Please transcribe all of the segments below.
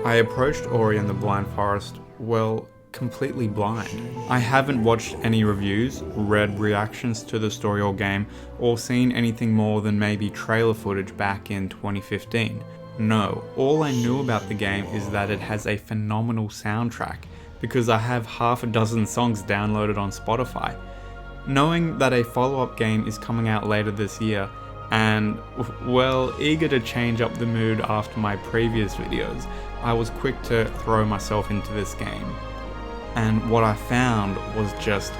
I approached Ori and the Blind Forest, well, completely blind. I haven't watched any reviews, read reactions to the story or game, or seen anything more than maybe trailer footage back in 2015. No, all I knew about the game is that it has a phenomenal soundtrack, because I have half a dozen songs downloaded on Spotify. Knowing that a follow-up game is coming out later this year, and, well, eager to change up the mood after my previous videos, I was quick to throw myself into this game. And what I found was just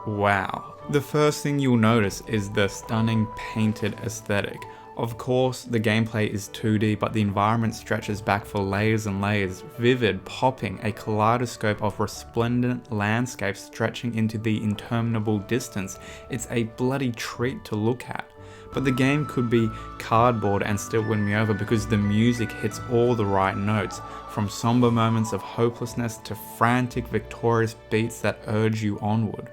wow. The first thing you'll notice is the stunning painted aesthetic. Of course, the gameplay is 2D, but the environment stretches back for layers and layers, vivid, popping, a kaleidoscope of resplendent landscapes stretching into the interminable distance. It's a bloody treat to look at. But the game could be cardboard and still win me over because the music hits all the right notes, from somber moments of hopelessness to frantic, victorious beats that urge you onward.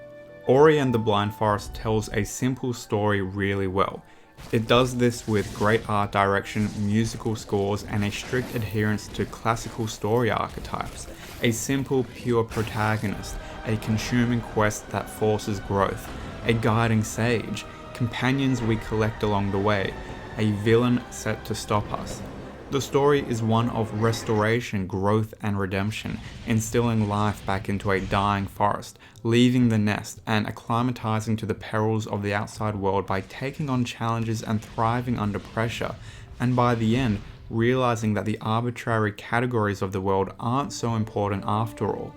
Ori and the Blind Forest tells a simple story really well. It does this with great art direction, musical scores, and a strict adherence to classical story archetypes. A simple, pure protagonist, a consuming quest that forces growth, a guiding sage, companions we collect along the way, a villain set to stop us. The story is one of restoration, growth, and redemption, instilling life back into a dying forest, leaving the nest, and acclimatizing to the perils of the outside world by taking on challenges and thriving under pressure, and by the end, realizing that the arbitrary categories of the world aren't so important after all.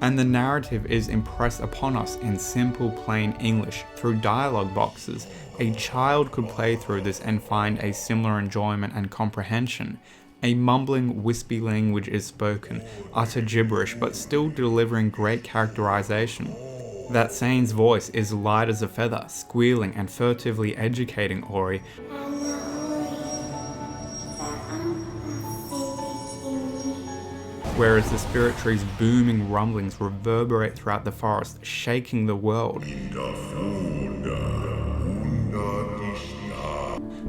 And the narrative is impressed upon us in simple, plain English through dialogue boxes. A child could play through this and find a similar enjoyment and comprehension. A mumbling, wispy language is spoken, utter gibberish, but still delivering great characterization. That Sane's voice is light as a feather, squealing and furtively educating Ori. Whereas the spirit tree's booming rumblings reverberate throughout the forest, shaking the world.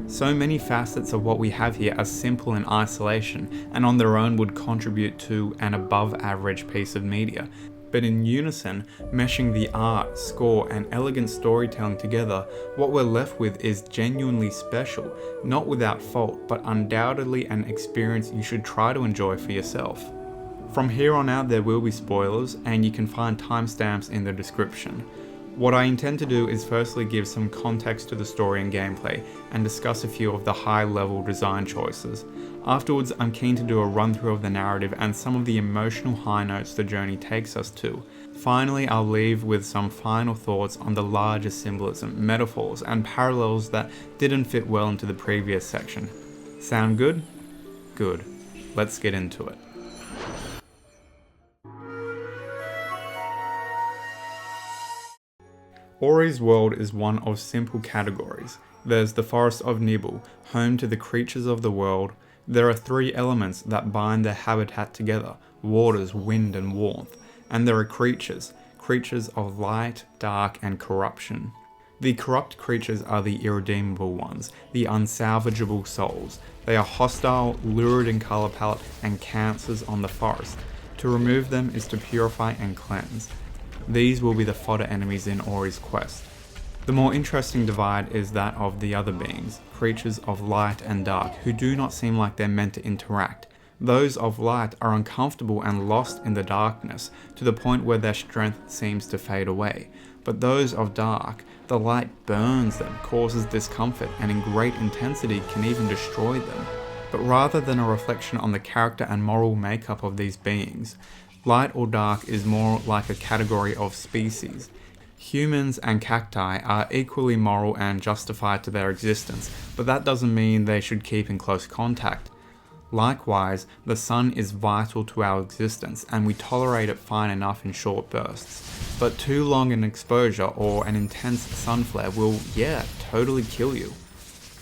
So many facets of what we have here are simple in isolation, and on their own would contribute to an above average piece of media. But in unison, meshing the art, score, and elegant storytelling together, what we're left with is genuinely special, not without fault, but undoubtedly an experience you should try to enjoy for yourself. From here on out there will be spoilers, and you can find timestamps in the description. What I intend to do is firstly give some context to the story and gameplay, and discuss a few of the high-level design choices. Afterwards, I'm keen to do a run-through of the narrative and some of the emotional high notes the journey takes us to. Finally, I'll leave with some final thoughts on the larger symbolism, metaphors, and parallels that didn't fit well into the previous section. Sound good? Good. Let's get into it. Ori's world is one of simple categories. There's the Forest of Nibel, home to the creatures of the world. There are three elements that bind their habitat together: waters, wind, and warmth. And there are creatures of light, dark, and corruption. The corrupt creatures are the irredeemable ones, the unsalvageable souls. They are hostile, lurid in color palette, and cancers on the forest. To remove them is to purify and cleanse. These will be the fodder enemies in Ori's quest. The more interesting divide is that of the other beings, creatures of light and dark, who do not seem like they're meant to interact. Those of light are uncomfortable and lost in the darkness, to the point where their strength seems to fade away. But those of dark, the light burns them, causes discomfort, and in great intensity can even destroy them. But rather than a reflection on the character and moral makeup of these beings, light or dark is more like a category of species. Humans and cacti are equally moral and justified to their existence, but that doesn't mean they should keep in close contact. Likewise, the sun is vital to our existence, and we tolerate it fine enough in short bursts. But too long an exposure or an intense sun flare will, totally kill you.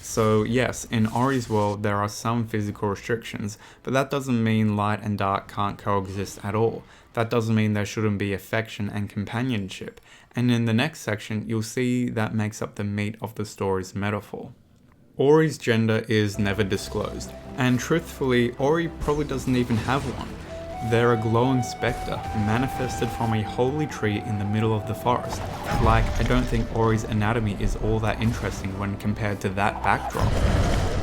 So yes, in Ori's world there are some physical restrictions, but that doesn't mean light and dark can't coexist at all. That doesn't mean there shouldn't be affection and companionship. And in the next section, you'll see that makes up the meat of the story's metaphor. Ori's gender is never disclosed, and truthfully, Ori probably doesn't even have one. They're a glowing spectre, manifested from a holy tree in the middle of the forest. Like, I don't think Ori's anatomy is all that interesting when compared to that backdrop.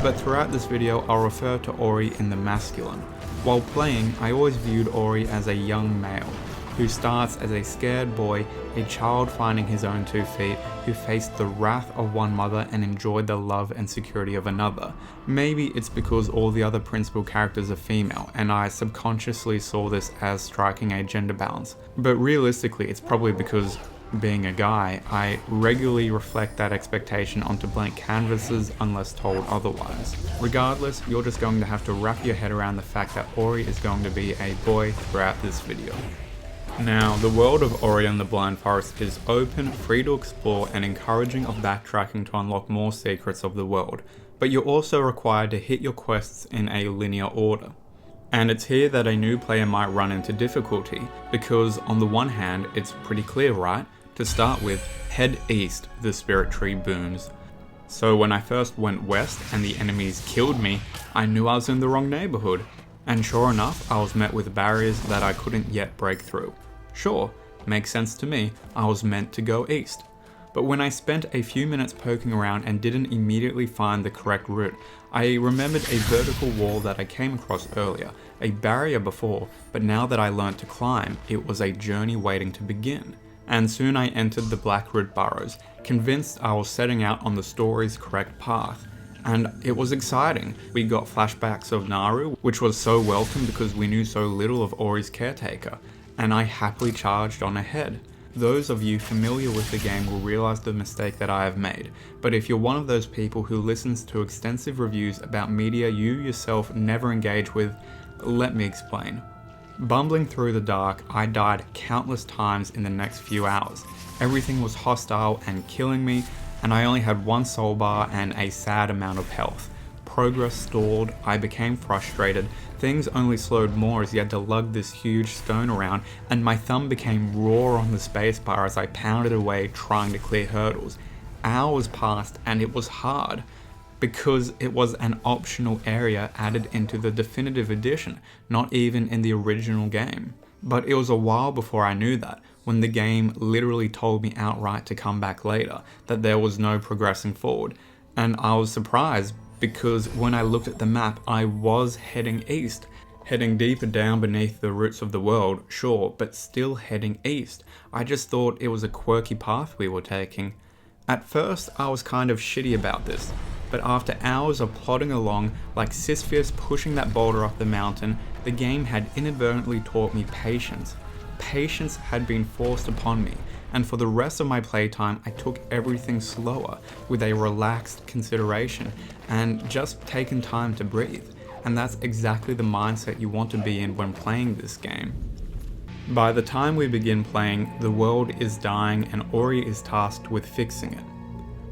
But throughout this video, I'll refer to Ori in the masculine. While playing, I always viewed Ori as a young male, who starts as a scared boy, a child finding his own 2 feet, who faced the wrath of one mother and enjoyed the love and security of another. Maybe it's because all the other principal characters are female, and I subconsciously saw this as striking a gender balance. But realistically, it's probably because, being a guy, I regularly reflect that expectation onto blank canvases unless told otherwise. Regardless, you're just going to have to wrap your head around the fact that Ori is going to be a boy throughout this video. Now, the world of Ori and the Blind Forest is open, free to explore, and encouraging of backtracking to unlock more secrets of the world, but you're also required to hit your quests in a linear order. And it's here that a new player might run into difficulty, because on the one hand, it's pretty clear, right? To start with, head east, the spirit tree booms. So when I first went west and the enemies killed me, I knew I was in the wrong neighborhood. And sure enough, I was met with barriers that I couldn't yet break through. Sure, makes sense to me, I was meant to go east. But when I spent a few minutes poking around and didn't immediately find the correct route, I remembered a vertical wall that I came across earlier, a barrier before, but now that I learnt to climb, it was a journey waiting to begin. And soon I entered the Blackroot Burrows, convinced I was setting out on the story's correct path. And it was exciting. We got flashbacks of Naru, which was so welcome because we knew so little of Ori's caretaker, and I happily charged on ahead. Those of you familiar with the game will realize the mistake that I have made, but if you're one of those people who listens to extensive reviews about media you yourself never engage with, let me explain. Bumbling through the dark, I died countless times in the next few hours. Everything was hostile and killing me, and I only had 1 soul bar and a sad amount of health. Progress stalled, I became frustrated, things only slowed more as you had to lug this huge stone around, and my thumb became raw on the spacebar as I pounded away trying to clear hurdles. Hours passed and it was hard, because it was an optional area added into the definitive edition, not even in the original game. But it was a while before I knew that, when the game literally told me outright to come back later, that there was no progressing forward. And I was surprised, because when I looked at the map, I was heading east. Heading deeper down beneath the roots of the world, sure, but still heading east. I just thought it was a quirky path we were taking. At first, I was kind of shitty about this, but after hours of plodding along, like Sisyphus pushing that boulder up the mountain, the game had inadvertently taught me patience. Patience had been forced upon me, and for the rest of my playtime I took everything slower, with a relaxed consideration, and just taken time to breathe. And that's exactly the mindset you want to be in when playing this game. By the time we begin playing, the world is dying and Ori is tasked with fixing it.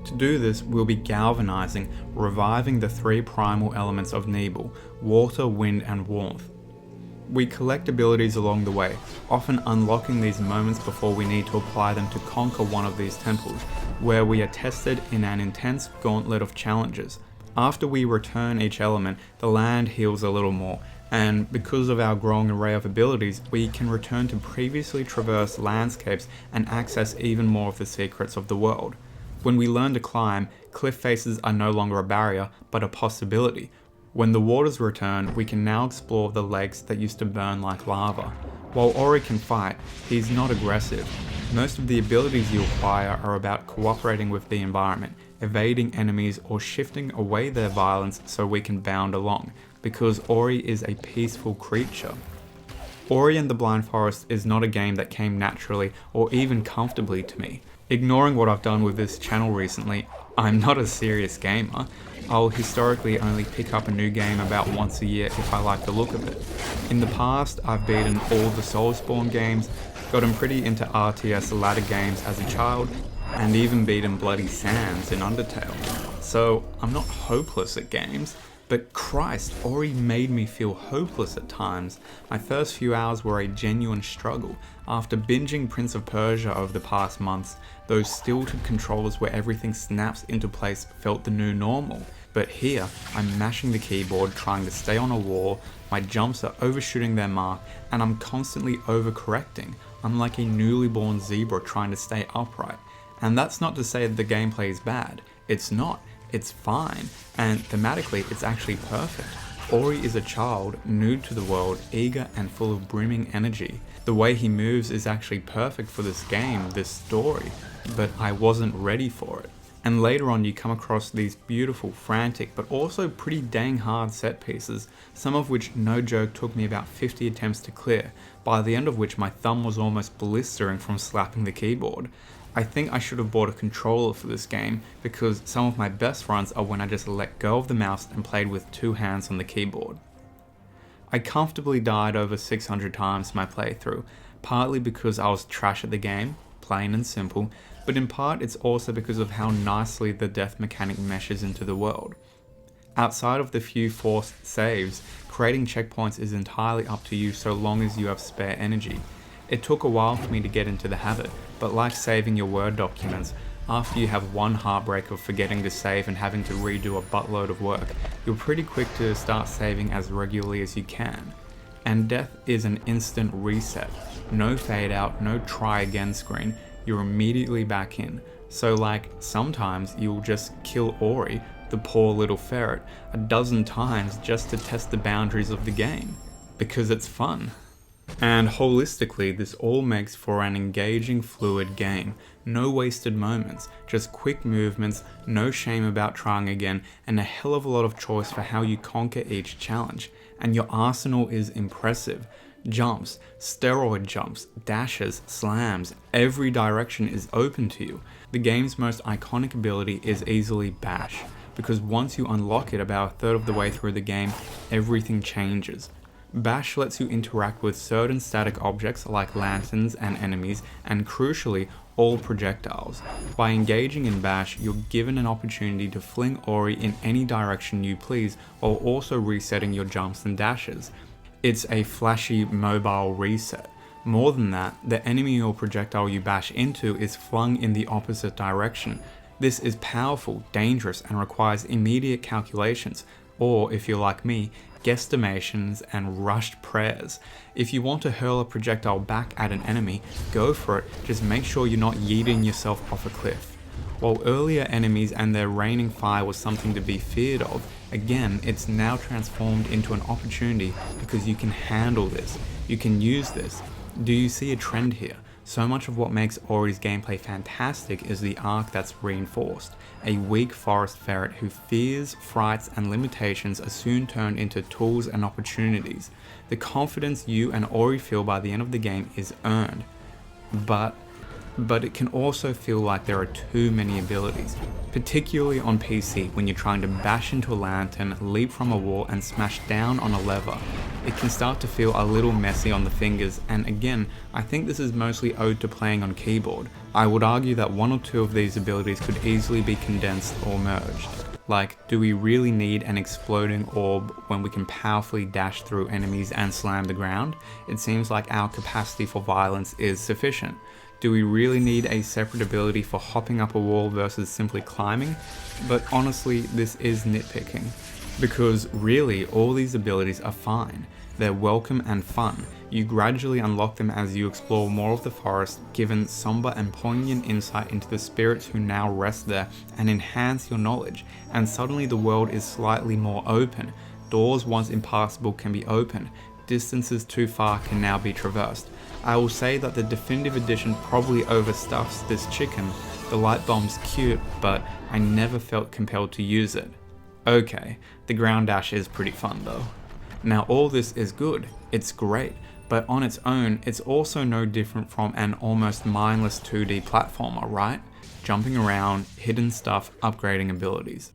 To do this, we'll be galvanizing, reviving the 3 primal elements of Nebel: water, wind, and warmth. We collect abilities along the way, often unlocking these moments before we need to apply them to conquer one of these temples, where we are tested in an intense gauntlet of challenges. After we return each element, the land heals a little more, and because of our growing array of abilities, we can return to previously traversed landscapes and access even more of the secrets of the world. When we learn to climb, cliff faces are no longer a barrier, but a possibility. When the waters return, we can now explore the lakes that used to burn like lava. While Ori can fight, he's not aggressive. Most of the abilities you acquire are about cooperating with the environment, evading enemies, or shifting away their violence so we can bound along, because Ori is a peaceful creature. Ori and the Blind Forest is not a game that came naturally or even comfortably to me. Ignoring what I've done with this channel recently, I'm not a serious gamer. I'll historically only pick up a new game about once a year if I like the look of it. In the past, I've beaten all the Soulspawn games, gotten pretty into RTS ladder games as a child, and even beaten Bloody Sands in Undertale. So I'm not hopeless at games, but Christ, Ori made me feel hopeless at times. My first few hours were a genuine struggle. After binging Prince of Persia over the past months, those stilted controls where everything snaps into place felt the new normal. But here, I'm mashing the keyboard trying to stay on a wall, my jumps are overshooting their mark, and I'm constantly overcorrecting. I'm like a newly born zebra trying to stay upright. And that's not to say that the gameplay is bad. It's not. It's fine. And thematically, it's actually perfect. Ori is a child, new to the world, eager and full of brimming energy. The way he moves is actually perfect for this game, this story, but I wasn't ready for it. And later on you come across these beautiful, frantic, but also pretty dang hard set pieces, some of which, no joke, took me about 50 attempts to clear, by the end of which my thumb was almost blistering from slapping the keyboard. I think I should have bought a controller for this game, because some of my best runs are when I just let go of the mouse and played with two hands on the keyboard. I comfortably died over 600 times in my playthrough, partly because I was trash at the game, plain and simple, but in part it's also because of how nicely the death mechanic meshes into the world. Outside of the few forced saves, creating checkpoints is entirely up to you so long as you have spare energy. It took a while for me to get into the habit, but like saving your Word documents, after you have one heartbreak of forgetting to save and having to redo a buttload of work, you're pretty quick to start saving as regularly as you can. And death is an instant reset. No fade out, no try again screen, you're immediately back in. So like, sometimes you'll just kill Ori, the poor little ferret, a dozen times just to test the boundaries of the game. Because it's fun. And holistically, this all makes for an engaging, fluid game. No wasted moments, just quick movements, no shame about trying again, and a hell of a lot of choice for how you conquer each challenge. And your arsenal is impressive. Jumps, steroid jumps, dashes, slams, every direction is open to you. The game's most iconic ability is easily Bash, because once you unlock it about a third of the way through the game, everything changes. Bash lets you interact with certain static objects like lanterns and enemies, and crucially, all projectiles. By engaging in Bash, you're given an opportunity to fling Ori in any direction you please, while also resetting your jumps and dashes. It's a flashy mobile reset. More than that, the enemy or projectile you bash into is flung in the opposite direction. This is powerful, dangerous, and requires immediate calculations, or if you're like me, guesstimations and rushed prayers. If you want to hurl a projectile back at an enemy, go for it, just make sure you're not yeeting yourself off a cliff. While earlier enemies and their raining fire was something to be feared of, again, it's now transformed into an opportunity because you can handle this, you can use this. Do you see a trend here? So much of what makes Ori's gameplay fantastic is the arc that's reinforced. A weak forest ferret who fears, frights, and limitations are soon turned into tools and opportunities. The confidence you and Ori feel by the end of the game is earned. But it can also feel like there are too many abilities, particularly on PC when you're trying to bash into a lantern, leap from a wall, and smash down on a lever. It can start to feel a little messy on the fingers, and again, I think this is mostly owed to playing on keyboard. I would argue that one or two of these abilities could easily be condensed or merged. Like, do we really need an exploding orb when we can powerfully dash through enemies and slam the ground? It seems like our capacity for violence is sufficient. Do we really need a separate ability for hopping up a wall versus simply climbing? But honestly, this is nitpicking. Because really, all these abilities are fine. They're welcome and fun. You gradually unlock them as you explore more of the forest, given somber and poignant insight into the spirits who now rest there, and enhance your knowledge, and suddenly the world is slightly more open. Doors once impassable can be opened. Distances too far can now be traversed. I will say that the definitive edition probably overstuffs this chicken. The light bomb's cute, but I never felt compelled to use it. Okay, the ground dash is pretty fun though. Now all this is good, it's great, but on its own, it's also no different from an almost mindless 2D platformer, right? Jumping around, hidden stuff, upgrading abilities.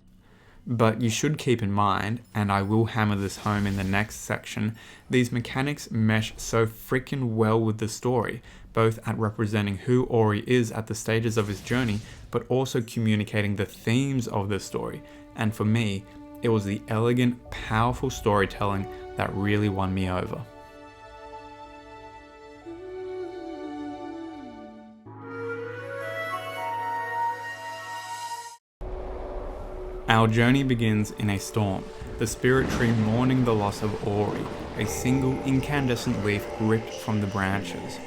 But you should keep in mind, and I will hammer this home in the next section, these mechanics mesh so freaking well with the story, both at representing who Ori is at the stages of his journey, but also communicating the themes of the story. And for me, it was the elegant, powerful storytelling that really won me over. Our journey begins in a storm, the spirit tree mourning the loss of Ori, a single incandescent leaf ripped from the branches.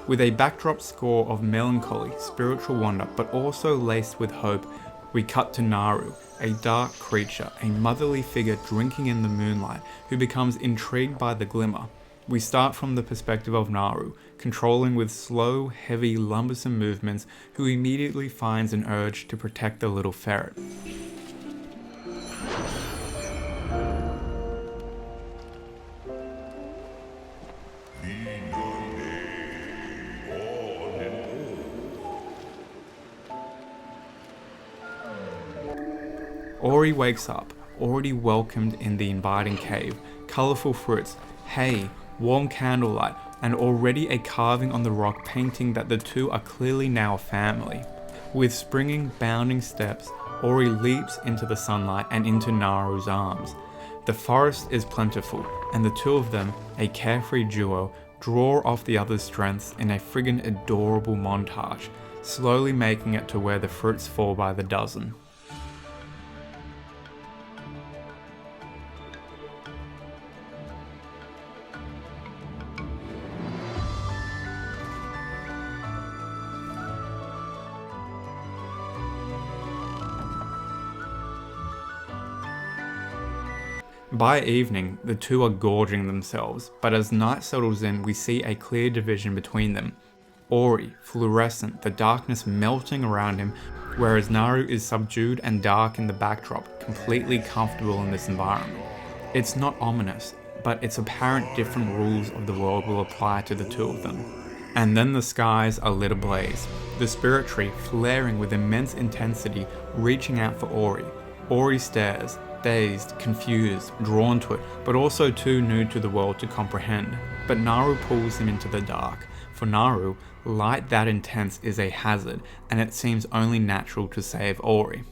With a backdrop score of melancholy, spiritual wonder, but also laced with hope, we cut to Naru, a dark creature, a motherly figure drinking in the moonlight, who becomes intrigued by the glimmer. We start from the perspective of Naru, controlling with slow, heavy, lumbersome movements, who immediately finds an urge to protect the little ferret. Ori wakes up, already welcomed in the inviting cave, colourful fruits, hay, warm candlelight, and already a carving on the rock painting that the two are clearly now a family. With springing, bounding steps, Ori leaps into the sunlight and into Naru's arms. The forest is plentiful, and the two of them, a carefree duo, draw off the other's strengths in a friggin' adorable montage, slowly making it to where the fruits fall by the dozen. By evening, the two are gorging themselves, but as night settles in, we see a clear division between them. Ori, fluorescent, the darkness melting around him, whereas Naru is subdued and dark in the backdrop, completely comfortable in this environment. It's not ominous, but it's apparent different rules of the world will apply to the two of them. And then the skies are lit ablaze, the spirit tree flaring with immense intensity, reaching out for Ori. Ori stares, dazed, confused, drawn to it, but also too new to the world to comprehend. But Naru pulls him into the dark. For Naru, light that intense is a hazard, and it seems only natural to save Ori.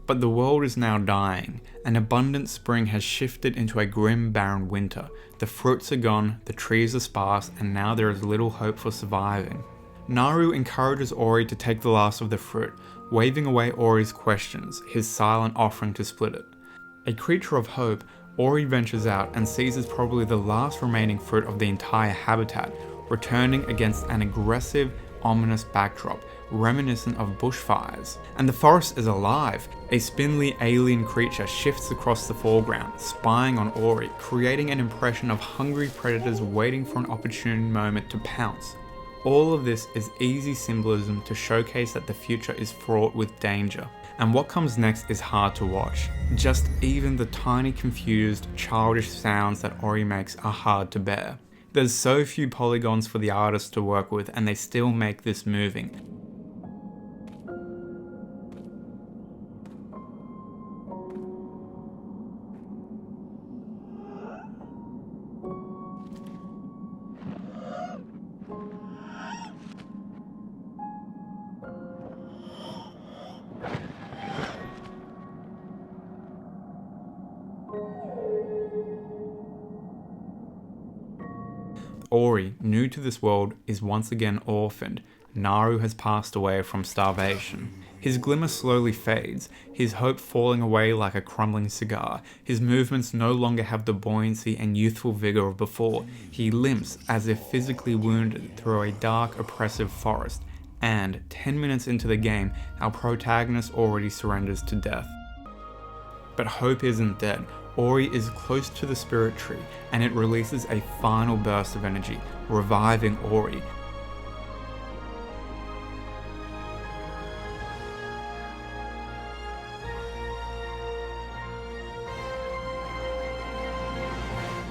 But the world is now dying. An abundant spring has shifted into a grim, barren winter. The fruits are gone, the trees are sparse, and now there is little hope for surviving. Naru encourages Ori to take the last of the fruit, waving away Ori's questions, his silent offering to split it. A creature of hope, Ori ventures out and seizes probably the last remaining fruit of the entire habitat, returning against an aggressive, ominous backdrop, reminiscent of bushfires. And the forest is alive. A spindly alien creature shifts across the foreground, spying on Ori, creating an impression of hungry predators waiting for an opportune moment to pounce. All of this is easy symbolism to showcase that the future is fraught with danger. And what comes next is hard to watch. Just even the tiny, confused, childish sounds that Ori makes are hard to bear. There's so few polygons for the artist to work with, and they still make this moving. Ori, new to this world, is once again orphaned. Naru has passed away from starvation. His glimmer slowly fades, his hope falling away like a crumbling cigar. His movements no longer have the buoyancy and youthful vigor of before. He limps as if physically wounded through a dark, oppressive forest. And, 10 minutes into the game, our protagonist already surrenders to death. But hope isn't dead. Ori is close to the spirit tree, and it releases a final burst of energy, reviving Ori.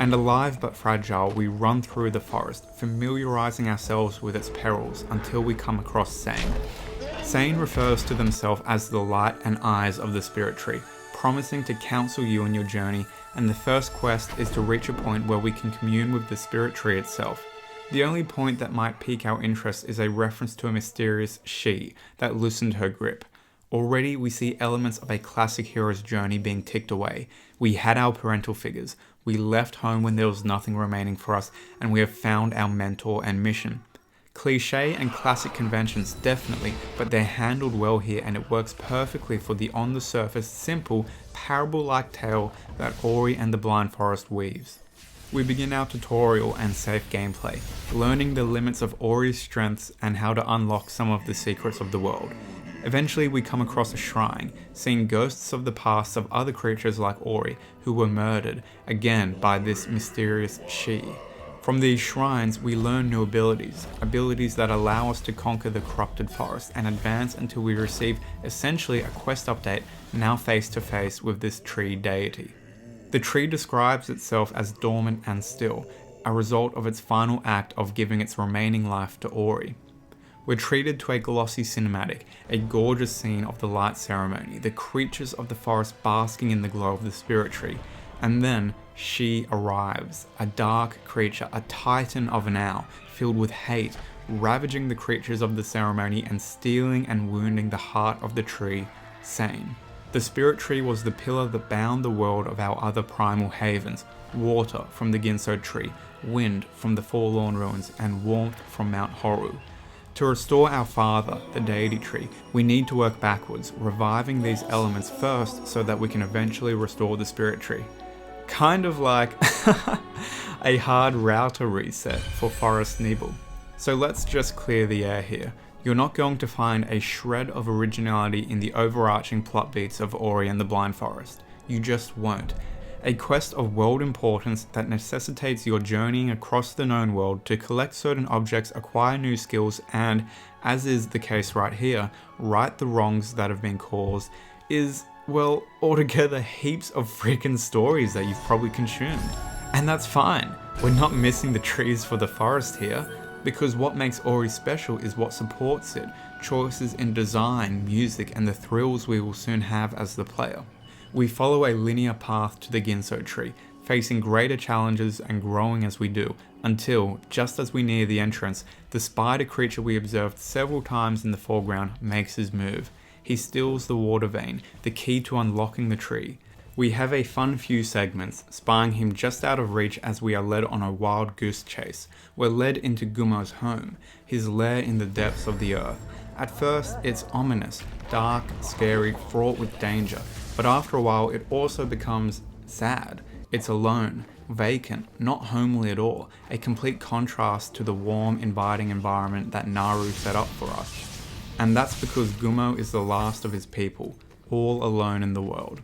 And alive but fragile, we run through the forest, familiarizing ourselves with its perils until we come across Sane. Sane refers to themselves as the light and eyes of the spirit tree, promising to counsel you on your journey, and the first quest is to reach a point where we can commune with the spirit tree itself. The only point that might pique our interest is a reference to a mysterious she that loosened her grip. Already we see elements of a classic hero's journey being ticked away. We had our parental figures, we left home when there was nothing remaining for us, and we have found our mentor and mission. Cliche and classic conventions definitely, but they're handled well here and it works perfectly for the on the surface simple, parable-like tale that Ori and the Blind Forest weaves. We begin our tutorial and safe gameplay, learning the limits of Ori's strengths and how to unlock some of the secrets of the world. Eventually we come across a shrine, seeing ghosts of the past of other creatures like Ori who were murdered, again by this mysterious she. From these shrines we learn new abilities that allow us to conquer the corrupted forest and advance until we receive essentially a quest update, now face to face with this tree deity. The tree describes itself as dormant and still, a result of its final act of giving its remaining life to Ori. We're treated to a glossy cinematic, a gorgeous scene of the light ceremony, the creatures of the forest basking in the glow of the spirit tree, and then she arrives, a dark creature, a titan of an owl, filled with hate, ravaging the creatures of the ceremony and stealing and wounding the heart of the tree, Sane. The spirit tree was the pillar that bound the world of our other primal havens, water from the Ginso tree, wind from the Forlorn Ruins, and warmth from Mount Horu. To restore our father, the deity tree, we need to work backwards, reviving these elements first so that we can eventually restore the spirit tree. Kind of like a hard router reset for Forest Nibel. So let's just clear the air here. You're not going to find a shred of originality in the overarching plot beats of Ori and the Blind Forest. You just won't. A quest of world importance that necessitates your journeying across the known world to collect certain objects, acquire new skills, and, as is the case right here, right the wrongs that have been caused, is, well, altogether heaps of freaking stories that you've probably consumed. And that's fine. We're not missing the trees for the forest here, because what makes Ori special is what supports it, choices in design, music, and the thrills we will soon have as the player. We follow a linear path to the Ginso tree, facing greater challenges and growing as we do, until, just as we near the entrance, the spider creature we observed several times in the foreground makes his move. He steals the water vein, the key to unlocking the tree. We have a fun few segments, spying him just out of reach as we are led on a wild goose chase. We're led into Gumo's home, his lair in the depths of the earth. At first, it's ominous, dark, scary, fraught with danger, but after a while it also becomes sad. It's alone, vacant, not homely at all, a complete contrast to the warm, inviting environment that Naru set up for us. And that's because Gumo is the last of his people, all alone in the world.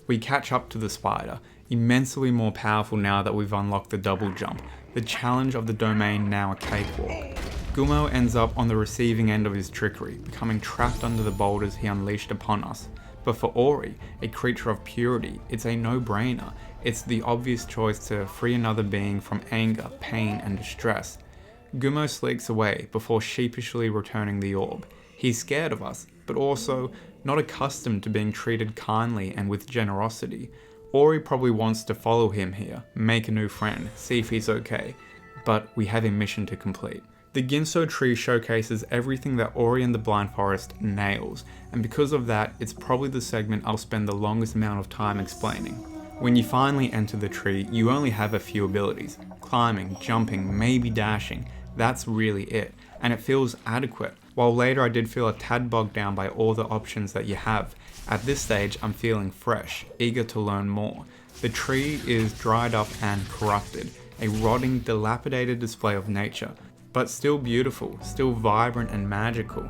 We catch up to the spider, immensely more powerful now that we've unlocked the double jump, the challenge of the domain now a cakewalk. Gumo ends up on the receiving end of his trickery, becoming trapped under the boulders he unleashed upon us. But for Ori, a creature of purity, it's a no-brainer. It's the obvious choice to free another being from anger, pain, and distress. Gumo slinks away before sheepishly returning the orb. He's scared of us, but also not accustomed to being treated kindly and with generosity. Ori probably wants to follow him here, make a new friend, see if he's okay, but we have a mission to complete. The Ginso tree showcases everything that Ori and the Blind Forest nails, and because of that, it's probably the segment I'll spend the longest amount of time explaining. When you finally enter the tree, you only have a few abilities: climbing, jumping, maybe dashing. That's really it, and it feels adequate. While later I did feel a tad bogged down by all the options that you have, at this stage I'm feeling fresh, eager to learn more. The tree is dried up and corrupted, a rotting, dilapidated display of nature, but still beautiful, still vibrant and magical.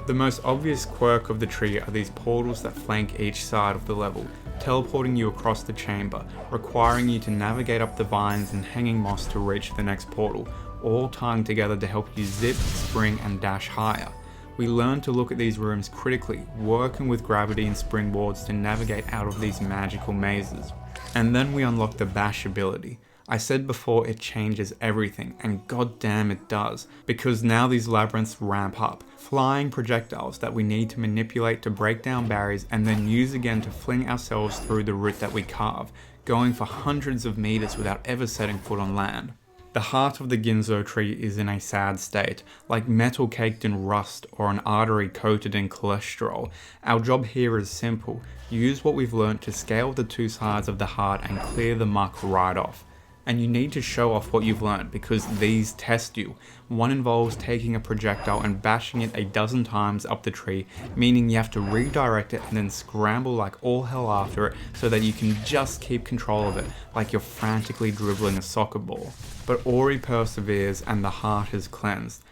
The most obvious quirk of the tree are these portals that flank each side of the level, teleporting you across the chamber, requiring you to navigate up the vines and hanging moss to reach the next portal, all tying together to help you zip, spring, and dash higher. We learn to look at these rooms critically, working with gravity and springboards to navigate out of these magical mazes. And then we unlock the bash ability. I said before it changes everything, and goddamn it does, because now these labyrinths ramp up. Flying projectiles that we need to manipulate to break down barriers and then use again to fling ourselves through the route that we carve, going for hundreds of meters without ever setting foot on land. The heart of the Ginso tree is in a sad state, like metal caked in rust or an artery coated in cholesterol. Our job here is simple: use what we've learnt to scale the two sides of the heart and clear the muck right off. And you need to show off what you've learned because these test you. One involves taking a projectile and bashing it a dozen times up the tree, meaning you have to redirect it and then scramble like all hell after it so that you can just keep control of it, like you're frantically dribbling a soccer ball. But Ori perseveres and the heart is cleansed.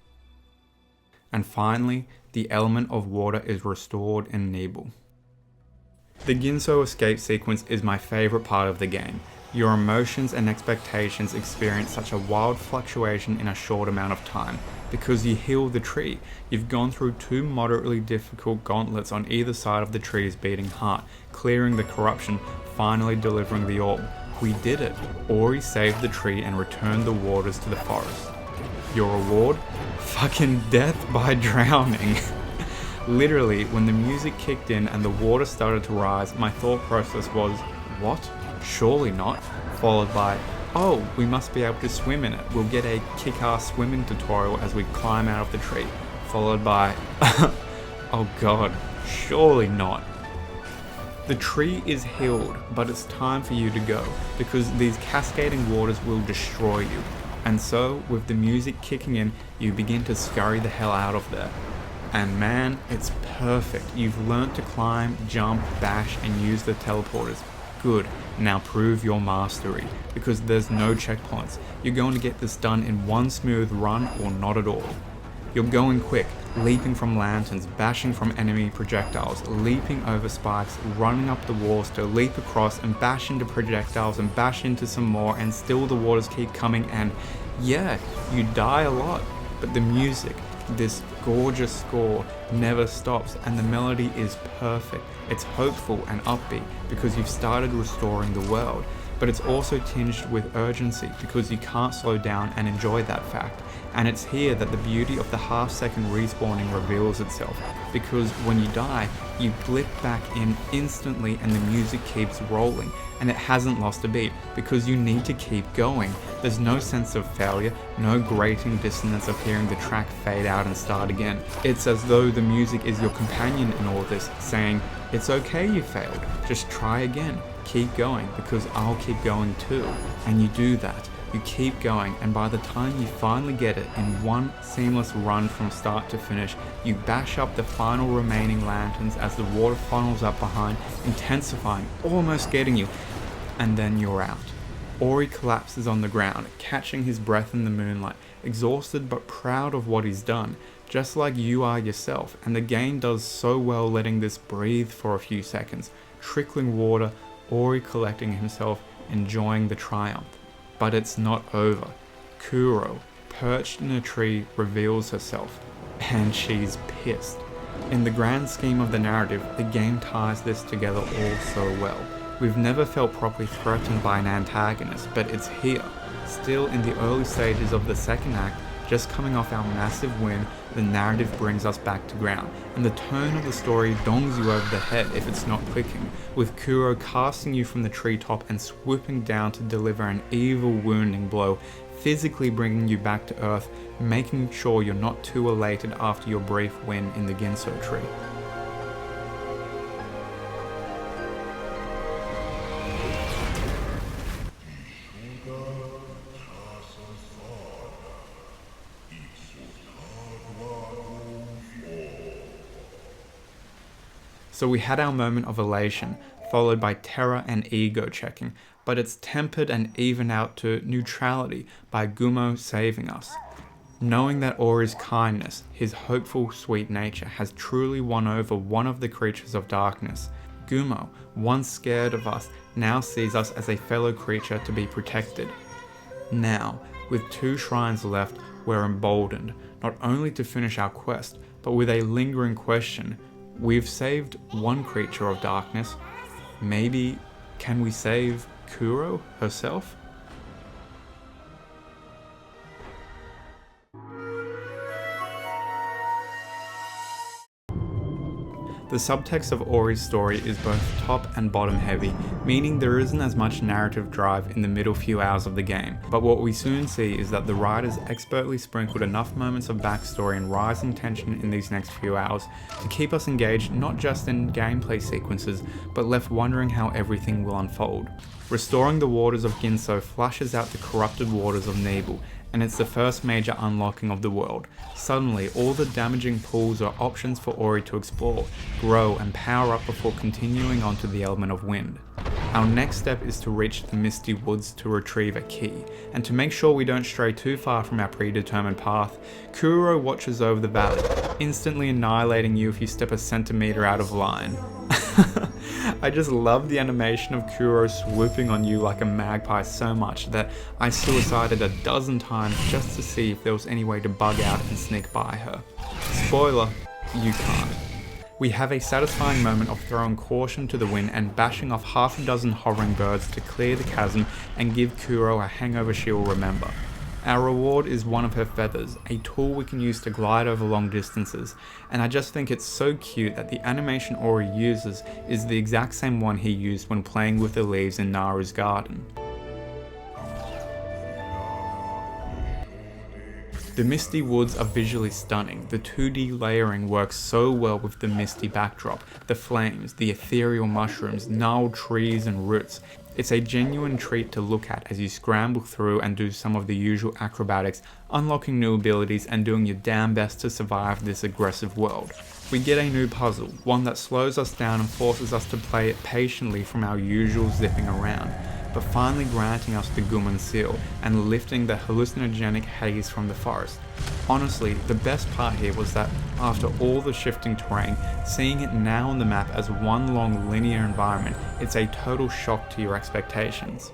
And finally, the element of water is restored in Nibel. The Ginso escape sequence is my favourite part of the game. Your emotions and expectations experience such a wild fluctuation in a short amount of time. Because you heal the tree, you've gone through 2 moderately difficult gauntlets on either side of the tree's beating heart, clearing the corruption, finally delivering the orb. We did it. Ori saved the tree and returned the waters to the forest. Your reward? Fucking death by drowning. Literally, when the music kicked in and the water started to rise, my thought process was, what? Surely not. Followed by, oh, we must be able to swim in it. We'll get a kick-ass swimming tutorial as we climb out of the tree. Followed by, oh god, surely not. The tree is healed, but it's time for you to go, because these cascading waters will destroy you. And so, with the music kicking in, you begin to scurry the hell out of there. And man, it's perfect. You've learnt to climb, jump, bash, and use the teleporters. Good. Now prove your mastery, because there's no checkpoints. You're going to get this done in one smooth run or not at all. You're going quick, leaping from lanterns, bashing from enemy projectiles, leaping over spikes, running up the walls to leap across and bash into projectiles and bash into some more, and still the waters keep coming, and yeah, you die a lot, but the music, this gorgeous score, never stops, and the melody is perfect. It's hopeful and upbeat because you've started restoring the world, but it's also tinged with urgency because you can't slow down and enjoy that fact. And it's here that the beauty of the half-second respawning reveals itself, because when you die, you blip back in instantly and the music keeps rolling, and it hasn't lost a beat, because you need to keep going. There's no sense of failure, no grating dissonance of hearing the track fade out and start again. It's as though the music is your companion in all this, saying, it's okay you failed, just try again, keep going, because I'll keep going too. And you do that. You keep going, and by the time you finally get it in one seamless run from start to finish, you bash up the final remaining lanterns as the water funnels up behind, intensifying, almost getting you, and then you're out. Ori collapses on the ground, catching his breath in the moonlight, exhausted but proud of what he's done, just like you are yourself, and the game does so well letting this breathe for a few seconds. Trickling water, Ori collecting himself, enjoying the triumph. But it's not over. Kuro, perched in a tree, reveals herself, and she's pissed. In the grand scheme of the narrative, the game ties this together all so well. We've never felt properly threatened by an antagonist, but it's here. Still in the early stages of the second act, just coming off our massive win, the narrative brings us back to ground, and the tone of the story dongs you over the head if it's not clicking, with Kuro casting you from the treetop and swooping down to deliver an evil wounding blow, physically bringing you back to Earth, making sure you're not too elated after your brief win in the Ginso tree. So we had our moment of elation, followed by terror and ego checking, but it's tempered and evened out to neutrality by Gumo saving us. Knowing that Ori's kindness, his hopeful, sweet nature, has truly won over one of the creatures of darkness, Gumo, once scared of us, now sees us as a fellow creature to be protected. Now, with 2 shrines left, we're emboldened, not only to finish our quest, but with a lingering question. We've saved one creature of darkness. Maybe, can we save Kuro herself? The subtext of Ori's story is both top and bottom heavy, meaning there isn't as much narrative drive in the middle few hours of the game, but what we soon see is that the writers expertly sprinkled enough moments of backstory and rising tension in these next few hours to keep us engaged not just in gameplay sequences, but left wondering how everything will unfold. Restoring the waters of Ginso flushes out the corrupted waters of Nebel, and it's the first major unlocking of the world. Suddenly, all the damaging pools are options for Ori to explore, grow, and power up before continuing on to the element of wind. Our next step is to reach the Misty Woods to retrieve a key, and to make sure we don't stray too far from our predetermined path, Kuro watches over the valley, instantly annihilating you if you step a centimeter out of line. I just love the animation of Kuro swooping on you like a magpie so much that I suicided a dozen times just to see if there was any way to bug out and sneak by her. Spoiler, you can't. We have a satisfying moment of throwing caution to the wind and bashing off half a dozen hovering birds to clear the chasm and give Kuro a hangover she will remember. Our reward is one of her feathers, a tool we can use to glide over long distances, and I just think it's so cute that the animation Ori uses is the exact same one he used when playing with the leaves in Naru's garden. The Misty Woods are visually stunning. The 2D layering works so well with the misty backdrop, the flames, the ethereal mushrooms, gnarled trees and roots. It's a genuine treat to look at as you scramble through and do some of the usual acrobatics, unlocking new abilities and doing your damn best to survive this aggressive world. We get a new puzzle, one that slows us down and forces us to play it patiently from our usual zipping around, but finally granting us the Guman seal and lifting the hallucinogenic haze from the forest. Honestly, the best part here was that after all the shifting terrain, seeing it now on the map as one long linear environment, it's a total shock to your expectations.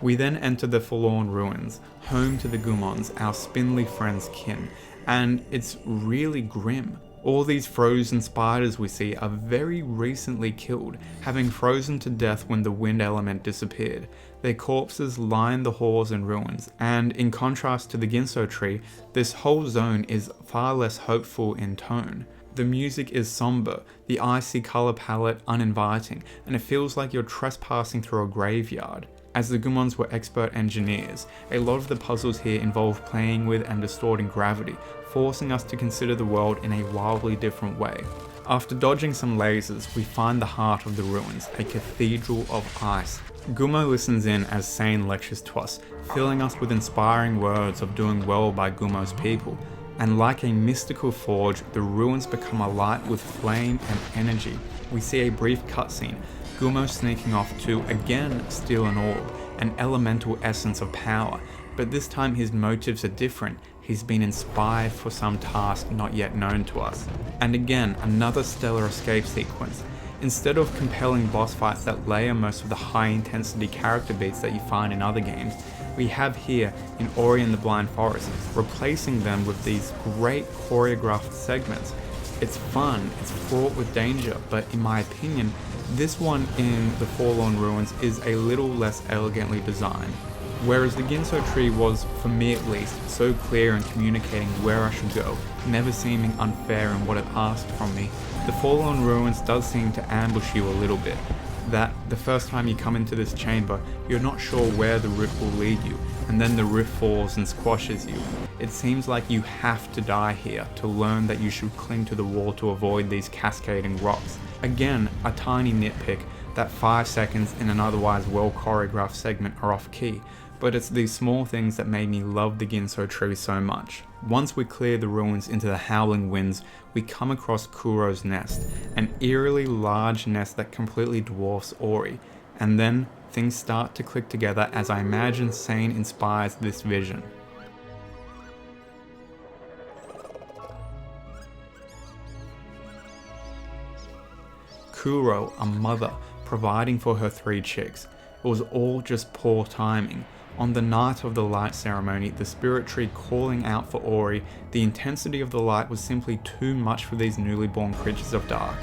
We then enter the Forlorn Ruins, home to the Gumons, our spindly friend's kin, and it's really grim. All these frozen spiders we see are very recently killed, having frozen to death when the wind element disappeared. Their corpses line the halls and ruins, and in contrast to the Ginso tree, this whole zone is far less hopeful in tone. The music is somber, the icy colour palette uninviting, and it feels like you're trespassing through a graveyard. As the Gumons were expert engineers, a lot of the puzzles here involve playing with and distorting gravity, forcing us to consider the world in a wildly different way. After dodging some lasers, we find the heart of the ruins, a cathedral of ice. Gumo listens in as Sane lectures to us, filling us with inspiring words of doing well by Gumo's people. And like a mystical forge, the ruins become alight with flame and energy. We see a brief cutscene, Gumo sneaking off to again steal an orb, an elemental essence of power, but this time his motives are different. He's been inspired for some task not yet known to us. And again, another stellar escape sequence. Instead of compelling boss fights that layer most of the high intensity character beats that you find in other games, we have here in Ori and the Blind Forest, replacing them with these great choreographed segments. It's fun, it's fraught with danger, but in my opinion, this one in the Forlorn Ruins is a little less elegantly designed. Whereas the Ginso tree was, for me at least, so clear in communicating where I should go, never seeming unfair in what it asked from me, the Forlorn Ruins does seem to ambush you a little bit. That the first time you come into this chamber, you're not sure where the rift will lead you, and then the rift falls and squashes you. It seems like you have to die here to learn that you should cling to the wall to avoid these cascading rocks. Again, a tiny nitpick that 5 seconds in an otherwise well choreographed segment are off key, but it's these small things that made me love the Ginso tree so much. Once we clear the ruins into the howling winds, we come across Kuro's nest, an eerily large nest that completely dwarfs Ori, and then things start to click together as I imagine Sane inspires this vision. Kuro, a mother, providing for her 3 chicks. It was all just poor timing. On the night of the light ceremony, the spirit tree calling out for Ori, the intensity of the light was simply too much for these newly born creatures of dark.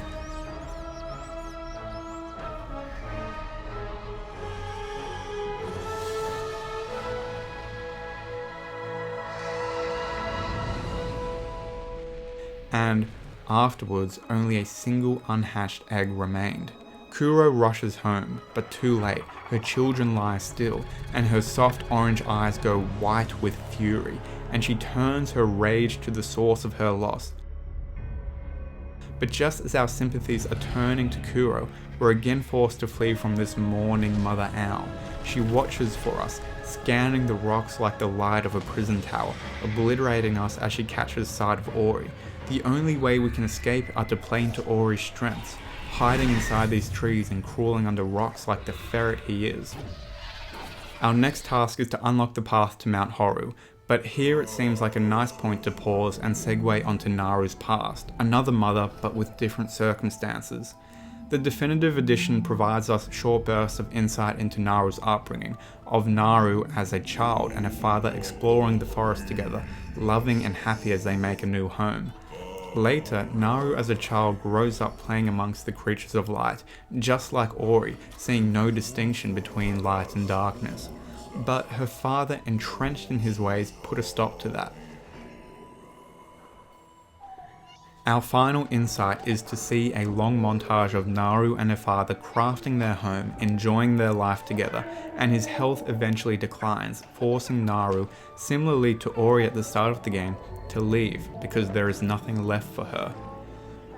And Afterwards, only a single unhatched egg remained. Kuro rushes home, but too late. Her children lie still, and her soft orange eyes go white with fury, and she turns her rage to the source of her loss. But just as our sympathies are turning to Kuro, we're again forced to flee from this mourning mother owl. She watches for us, scanning the rocks like the light of a prison tower, obliterating us as she catches sight of Ori. The only way we can escape are to play into Ori's strengths, hiding inside these trees and crawling under rocks like the ferret he is. Our next task is to unlock the path to Mount Horu, but here it seems like a nice point to pause and segue onto Naru's past, another mother but with different circumstances. The definitive edition provides us short bursts of insight into Naru's upbringing, of Naru as a child and a father exploring the forest together, loving and happy as they make a new home. Later, Naru as a child grows up playing amongst the creatures of light, just like Ori, seeing no distinction between light and darkness. But her father, entrenched in his ways, put a stop to that. Our final insight is to see a long montage of Naru and her father crafting their home, enjoying their life together, and his health eventually declines, forcing Naru, similarly to Ori at the start of the game, to leave because there is nothing left for her.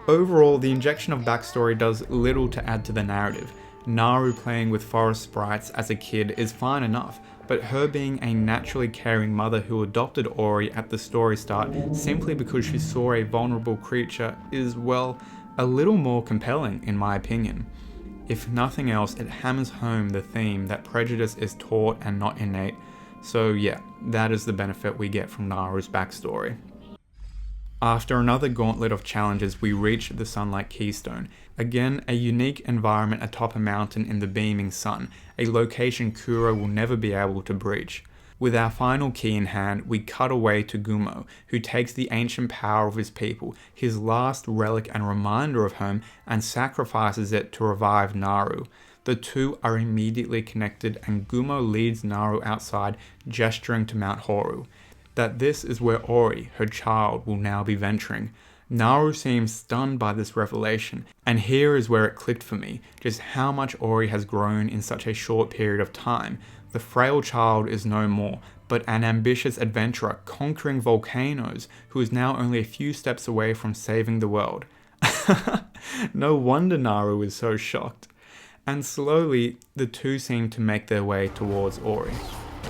Overall, the injection of backstory does little to add to the narrative. Naru playing with forest sprites as a kid is fine enough, but her being a naturally caring mother who adopted Ori at the story start simply because she saw a vulnerable creature is, well, a little more compelling in my opinion. If nothing else, it hammers home the theme that prejudice is taught and not innate, so yeah, that is the benefit we get from Naru's backstory. After another gauntlet of challenges, we reach the Sunlight Keystone. Again, a unique environment atop a mountain in the beaming sun, a location Kuro will never be able to breach. With our final key in hand, we cut away to Gumo, who takes the ancient power of his people, his last relic and reminder of home, and sacrifices it to revive Naru. The two are immediately connected, and Gumo leads Naru outside, gesturing to Mount Horu. That this is where Ori, her child, will now be venturing. Naru seems stunned by this revelation, and here is where it clicked for me, just how much Ori has grown in such a short period of time. The frail child is no more, but an ambitious adventurer conquering volcanoes who is now only a few steps away from saving the world. No wonder Naru is so shocked. And slowly, the two seem to make their way towards Ori.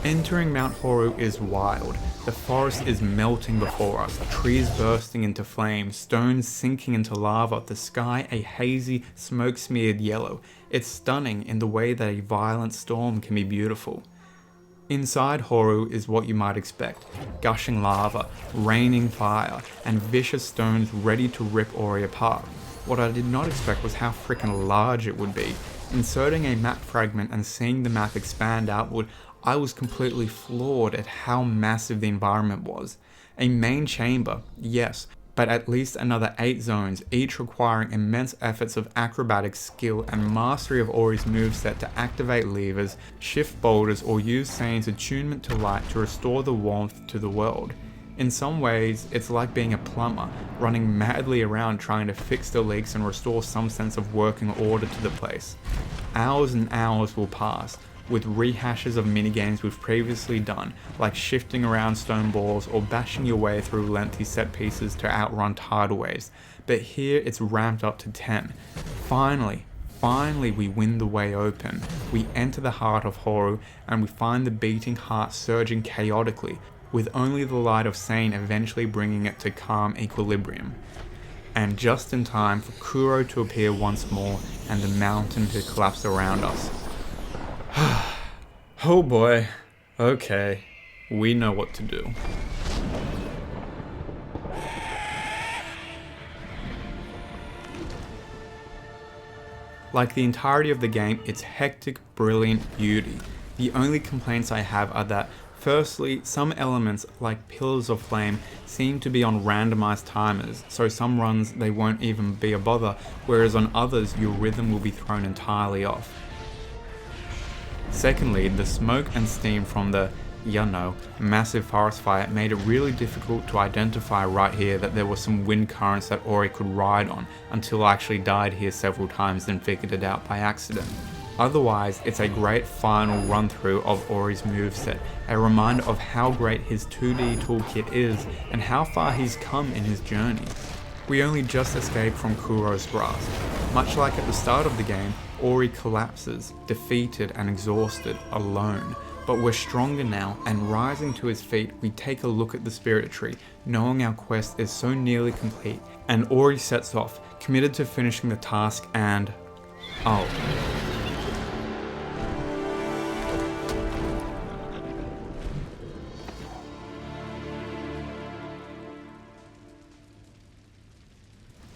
Entering Mount Horu is wild. The forest is melting before us, trees bursting into flames, stones sinking into lava, the sky a hazy, smoke-smeared yellow. It's stunning in the way that a violent storm can be beautiful. Inside Horu is what you might expect, gushing lava, raining fire, and vicious stones ready to rip Ori apart. What I did not expect was how freaking large it would be. Inserting a map fragment and seeing the map expand outward, I was completely floored at how massive the environment was. A main chamber, yes, but at least another 8 zones, each requiring immense efforts of acrobatic skill and mastery of Ori's moveset to activate levers, shift boulders, or use Sane's attunement to light to restore the warmth to the world. In some ways, it's like being a plumber, running madly around trying to fix the leaks and restore some sense of working order to the place. Hours and hours will pass, with rehashes of minigames we've previously done, like shifting around stone balls or bashing your way through lengthy set pieces to outrun tidal waves, but here it's ramped up to 10. Finally we win the way open. We enter the heart of Horu, and we find the beating heart surging chaotically, with only the light of Sane eventually bringing it to calm equilibrium. And just in time for Kuro to appear once more and the mountain to collapse around us. Oh boy. Okay. We know what to do. Like the entirety of the game, it's hectic, brilliant beauty. The only complaints I have are that, firstly, some elements, like Pillars of Flame, seem to be on randomized timers, so some runs they won't even be a bother, whereas on others your rhythm will be thrown entirely off. Secondly, the smoke and steam from the massive forest fire made it really difficult to identify right here that there were some wind currents that Ori could ride on until I actually died here several times and figured it out by accident. Otherwise, it's a great final run through of Ori's moveset, a reminder of how great his 2D toolkit is and how far he's come in his journey. We only just escaped from Kuro's grasp. Much like at the start of the game, Ori collapses, defeated and exhausted, alone. But we're stronger now, and rising to his feet, we take a look at the spirit tree, knowing our quest is so nearly complete, and Ori sets off, committed to finishing the task and... oh.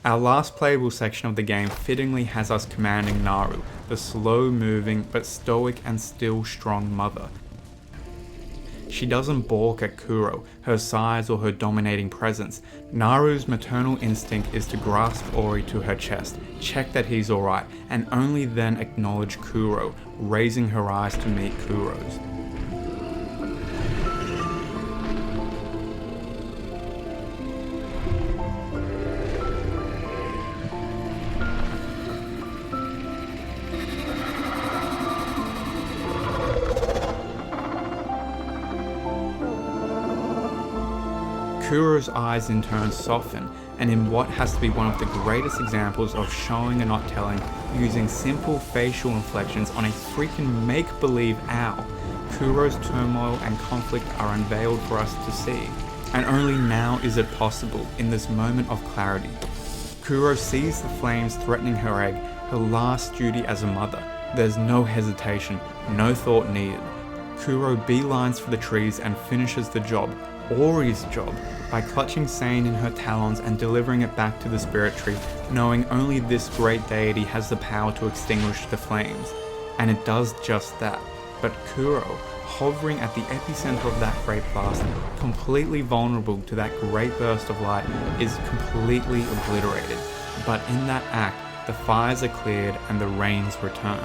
Our last playable section of the game fittingly has us commanding Naru, the slow-moving but stoic and still strong mother. She doesn't balk at Kuro, her size or her dominating presence. Naru's maternal instinct is to grasp Ori to her chest, check that he's alright, and only then acknowledge Kuro, raising her eyes to meet Kuro's. Kuro's eyes in turn soften, and in what has to be one of the greatest examples of showing and not telling, using simple facial inflections on a freaking make-believe owl, Kuro's turmoil and conflict are unveiled for us to see. And only now is it possible, in this moment of clarity. Kuro sees the flames threatening her egg, her last duty as a mother. There's no hesitation, no thought needed. Kuro beelines for the trees and finishes the job, Ori's job, by clutching Sane in her talons and delivering it back to the spirit tree, knowing only this great deity has the power to extinguish the flames. And it does just that. But Kuro, hovering at the epicenter of that great blast, completely vulnerable to that great burst of light, is completely obliterated. But in that act, the fires are cleared and the rains return.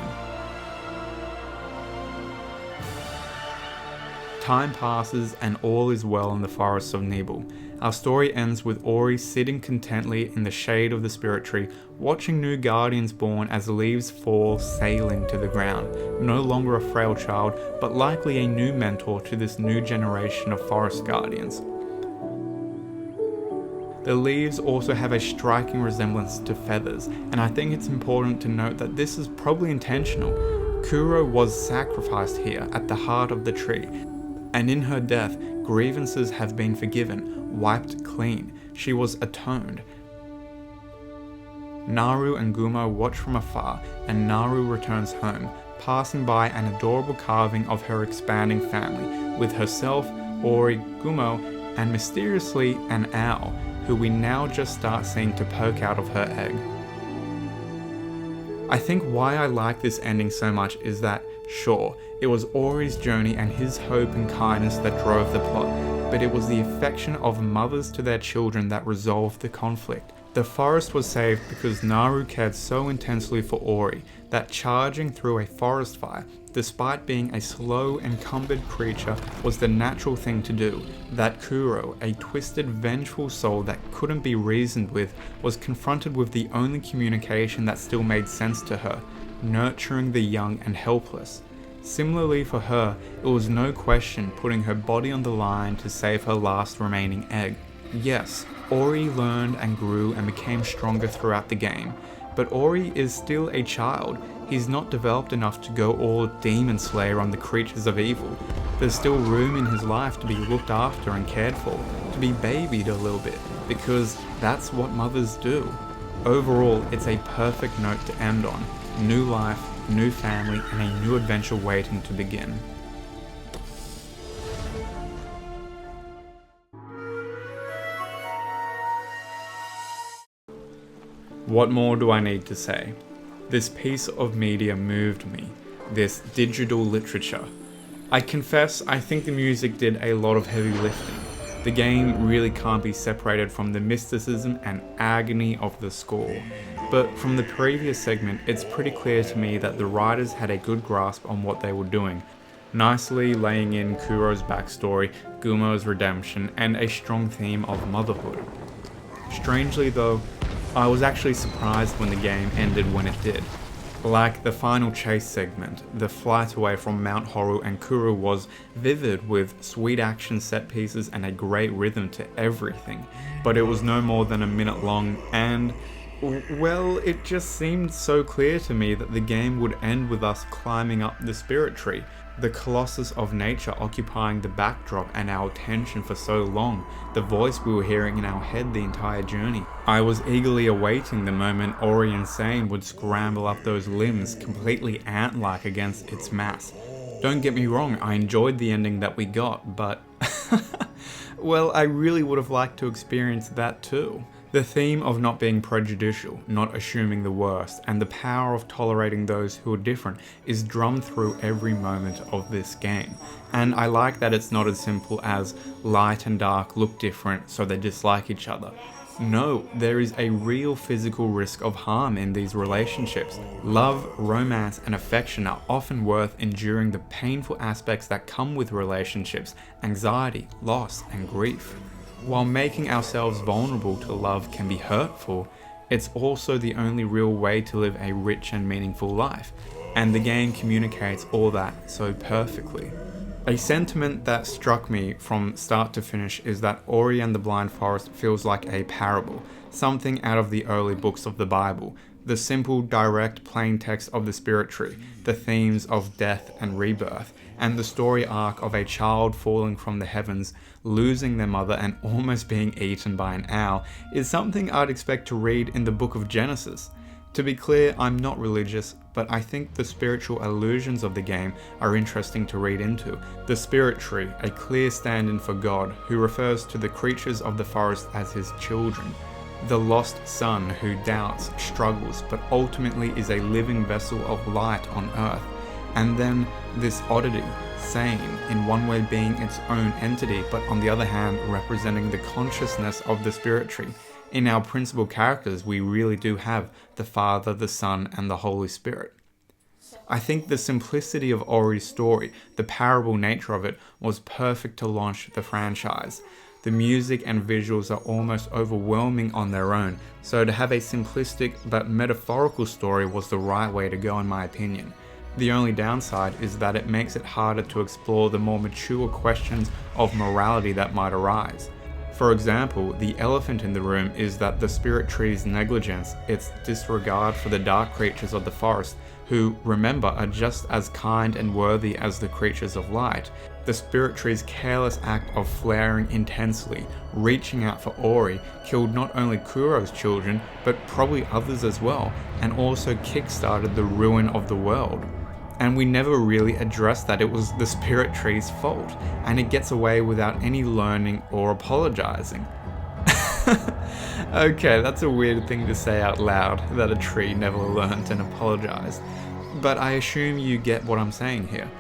Time passes and all is well in the forests of Nibel. Our story ends with Ori sitting contently in the shade of the spirit tree, watching new guardians born as leaves fall sailing to the ground. No longer a frail child, but likely a new mentor to this new generation of forest guardians. The leaves also have a striking resemblance to feathers, and I think it's important to note that this is probably intentional. Kuro was sacrificed here at the heart of the tree, and in her death, grievances have been forgiven, wiped clean. She was atoned. Naru and Gumo watch from afar, and Naru returns home, passing by an adorable carving of her expanding family, with herself, Ori, Gumo, and mysteriously an owl, who we now just start seeing to poke out of her egg. I think why I like this ending so much is that, sure, it was Ori's journey and his hope and kindness that drove the plot, but it was the affection of mothers to their children that resolved the conflict. The forest was saved because Naru cared so intensely for Ori that charging through a forest fire, despite being a slow, encumbered creature, was the natural thing to do. That Kuro, a twisted, vengeful soul that couldn't be reasoned with, was confronted with the only communication that still made sense to her, nurturing the young and helpless. Similarly for her, it was no question putting her body on the line to save her last remaining egg. Yes, Ori learned and grew and became stronger throughout the game, but Ori is still a child. He's not developed enough to go all demon slayer on the creatures of evil. There's still room in his life to be looked after and cared for, to be babied a little bit, because that's what mothers do. Overall, it's a perfect note to end on. New life, new family, and a new adventure waiting to begin. What more do I need to say? This piece of media moved me, this digital literature. I confess I think the music did a lot of heavy lifting. The game really can't be separated from the mysticism and agony of the score. But from the previous segment, it's pretty clear to me that the writers had a good grasp on what they were doing. nicely laying in Kuro's backstory, Gumo's redemption, and a strong theme of motherhood. Strangely though, I was actually surprised when the game ended when it did. Like the final chase segment, the flight away from Mount Horu and Kuro was vivid with sweet action set pieces and a great rhythm to everything, but it was no more than a minute long and, well, it just seemed so clear to me that the game would end with us climbing up the spirit tree, the colossus of nature occupying the backdrop and our attention for so long, the voice we were hearing in our head the entire journey. I was eagerly awaiting the moment Ori and Sane would scramble up those limbs completely ant-like against its mass. Don't get me wrong, I enjoyed the ending that we got, but well, I really would have liked to experience that too. The theme of not being prejudicial, not assuming the worst, and the power of tolerating those who are different is drummed through every moment of this game. And I like that it's not as simple as light and dark look different so they dislike each other. No, there is a real physical risk of harm in these relationships. Love, romance, and affection are often worth enduring the painful aspects that come with relationships, anxiety, loss, and grief. While making ourselves vulnerable to love can be hurtful, it's also the only real way to live a rich and meaningful life, and the game communicates all that so perfectly. A sentiment that struck me from start to finish is that Ori and the Blind Forest feels like a parable, something out of the early books of the Bible, the simple, direct, plain text of the spirit tree, the themes of death and rebirth, and the story arc of a child falling from the heavens, losing their mother and almost being eaten by an owl is something I'd expect to read in the book of Genesis. To be clear, I'm not religious, but I think the spiritual allusions of the game are interesting to read into. The spirit tree, a clear stand-in for God, who refers to the creatures of the forest as his children. The lost son who doubts, struggles, but ultimately is a living vessel of light on earth. And then this oddity, Sane, in one way being its own entity, but on the other hand representing the consciousness of the spirit tree. In our principal characters, we really do have the Father, the Son, and the Holy Spirit. I think the simplicity of Ori's story, the parable nature of it, was perfect to launch the franchise. The music and visuals are almost overwhelming on their own, so to have a simplistic but metaphorical story was the right way to go in my opinion. The only downside is that it makes it harder to explore the more mature questions of morality that might arise. For example, the elephant in the room is that the spirit tree's negligence, its disregard for the dark creatures of the forest, who, remember, are just as kind and worthy as the creatures of light. The spirit tree's careless act of flaring intensely, reaching out for Ori, killed not only Kuro's children, but probably others as well, and also kickstarted the ruin of the world. And we never really addressed that it was the spirit tree's fault, and it gets away without any learning or apologizing. Okay, that's a weird thing to say out loud, that a tree never learned and apologized. But I assume you get what I'm saying here.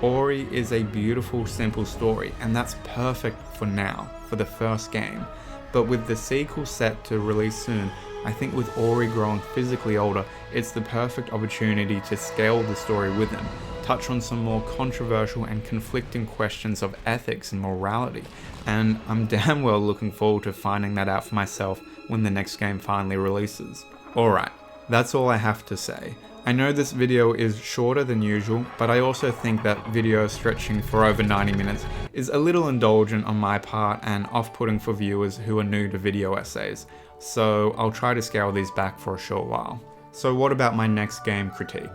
Ori is a beautiful, simple story, and that's perfect for now, for the first game. But with the sequel set to release soon, I think with Ori growing physically older, it's the perfect opportunity to scale the story with him, touch on some more controversial and conflicting questions of ethics and morality, and I'm damn well looking forward to finding that out for myself when the next game finally releases. Alright, that's all I have to say. I know this video is shorter than usual, but I also think that video stretching for over 90 minutes is a little indulgent on my part and off-putting for viewers who are new to video essays, so I'll try to scale these back for a short while. So what about my next game critique?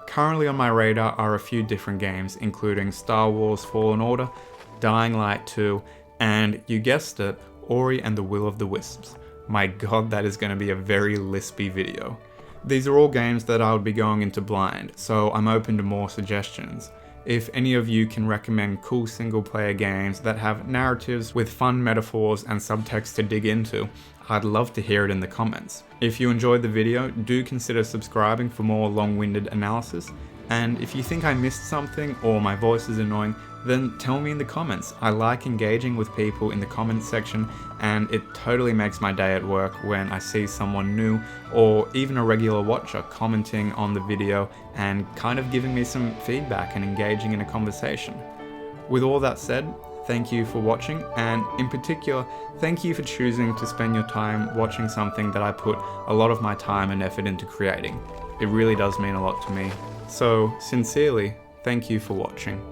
Currently on my radar are a few different games, including Star Wars Fallen Order, Dying Light 2, and, you guessed it, Ori and the Will of the Wisps. My god, that is going to be a very lispy video. These are all games that I would be going into blind, so I'm open to more suggestions. If any of you can recommend cool single player games that have narratives with fun metaphors and subtext to dig into, I'd love to hear it in the comments. If you enjoyed the video, do consider subscribing for more long-winded analysis, and if you think I missed something or my voice is annoying, then tell me in the comments. I like engaging with people in the comments section, and it totally makes my day at work when I see someone new or even a regular watcher commenting on the video and kind of giving me some feedback and engaging in a conversation. With all that said, thank you for watching, and in particular, thank you for choosing to spend your time watching something that I put a lot of my time and effort into creating. It really does mean a lot to me. So, sincerely, thank you for watching.